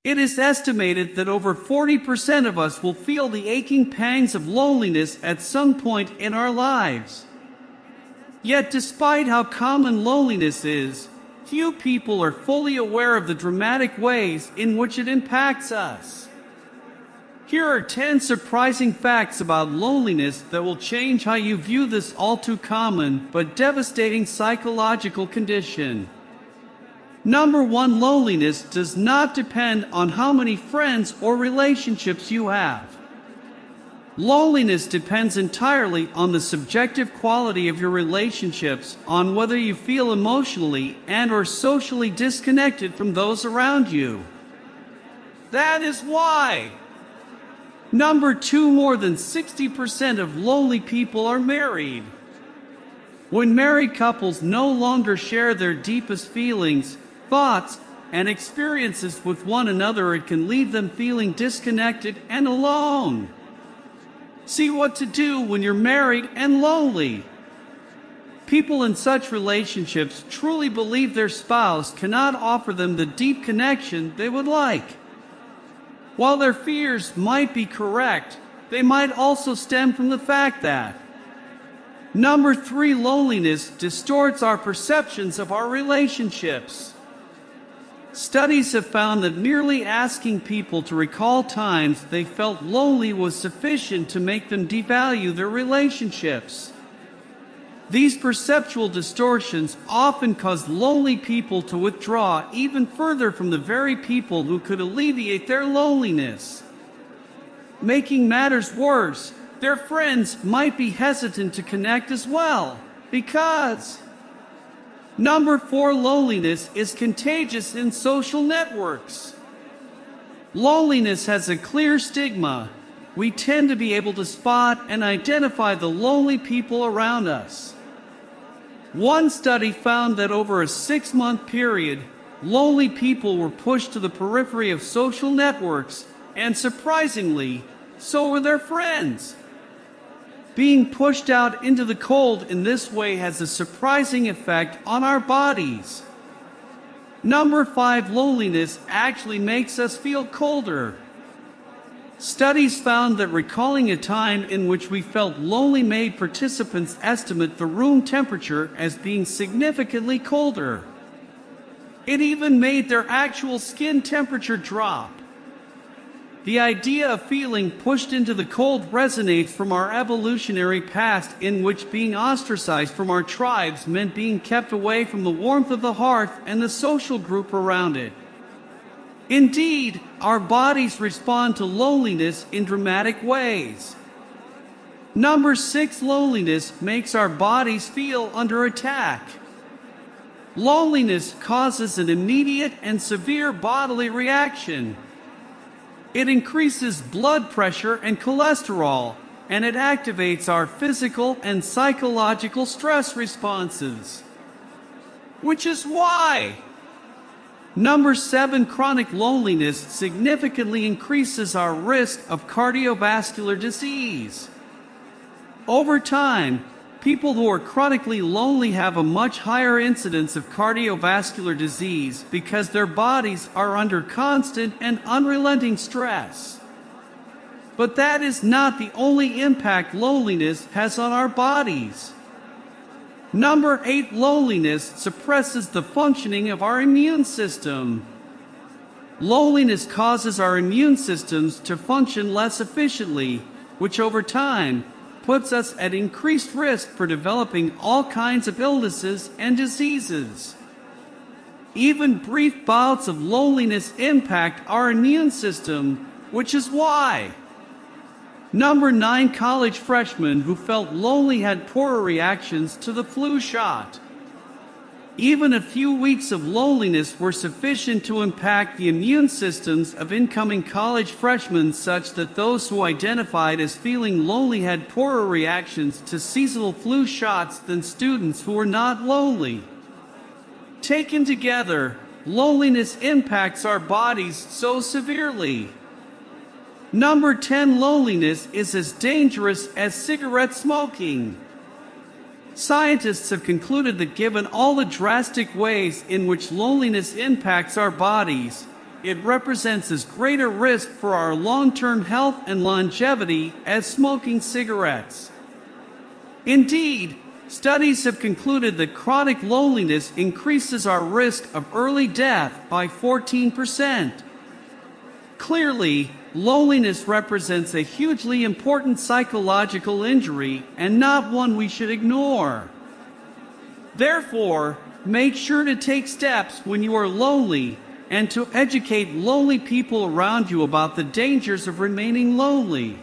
It is estimated that over 40% of us will feel the aching pangs of loneliness at some point in our lives. Yet despite how common loneliness is, few people are fully aware of the dramatic ways in which it impacts us. Here are 10 surprising facts about loneliness that will change how you view this all too common but devastating psychological condition. Number 1, loneliness does not depend on how many friends or relationships you have. Loneliness depends entirely on the subjective quality of your relationships, on whether you feel emotionally and/or socially disconnected from those around you. That is why. Number 2, more than 60% of lonely people are married. When married couples no longer share their deepest feelings, thoughts, and experiences with one another, it can leave them feeling disconnected and alone. See what to do when you're married and lonely. People in such relationships truly believe their spouse cannot offer them the deep connection they would like. While their fears might be correct, they might also stem from the fact that Number 3, loneliness distorts our perceptions of our relationships. Studies have found that merely asking people to recall times they felt lonely was sufficient to make them devalue their relationships. These perceptual distortions often cause lonely people to withdraw even further from the very people who could alleviate their loneliness. Making matters worse, their friends might be hesitant to connect as well, because Number 4, loneliness is contagious in social networks. Loneliness has a clear stigma. We tend to be able to spot and identify the lonely people around us. One study found that over a 6-month period, lonely people were pushed to the periphery of social networks, and surprisingly, so were their friends. Being pushed out into the cold in this way has a surprising effect on our bodies. Number 5, loneliness actually makes us feel colder. Studies found that recalling a time in which we felt lonely made participants estimate the room temperature as being significantly colder. It even made their actual skin temperature drop. The idea of feeling pushed into the cold resonates from our evolutionary past, in which being ostracized from our tribes meant being kept away from the warmth of the hearth and the social group around it. Indeed, our bodies respond to loneliness in dramatic ways. Number 6, loneliness makes our bodies feel under attack. Loneliness causes an immediate and severe bodily reaction. It increases blood pressure and cholesterol, and it activates our physical and psychological stress responses. Which is why Number 7, chronic loneliness significantly increases our risk of cardiovascular disease. Over time, people who are chronically lonely have a much higher incidence of cardiovascular disease because their bodies are under constant and unrelenting stress. But that is not the only impact loneliness has on our bodies. Number 8, loneliness suppresses the functioning of our immune system. Loneliness causes our immune systems to function less efficiently, which over time puts us at increased risk for developing all kinds of illnesses and diseases. Even brief bouts of loneliness impact our immune system, which is why Number 9, college freshmen who felt lonely had poorer reactions to the flu shot. Even a few weeks of loneliness were sufficient to impact the immune systems of incoming college freshmen, such that those who identified as feeling lonely had poorer reactions to seasonal flu shots than students who were not lonely. Taken together, loneliness impacts our bodies so severely. Number 10, loneliness is as dangerous as cigarette smoking. Scientists have concluded that given all the drastic ways in which loneliness impacts our bodies, it represents as great a risk for our long-term health and longevity as smoking cigarettes. Indeed, studies have concluded that chronic loneliness increases our risk of early death by 14%. Clearly, loneliness represents a hugely important psychological injury and not one we should ignore. Therefore, make sure to take steps when you are lonely and to educate lonely people around you about the dangers of remaining lonely.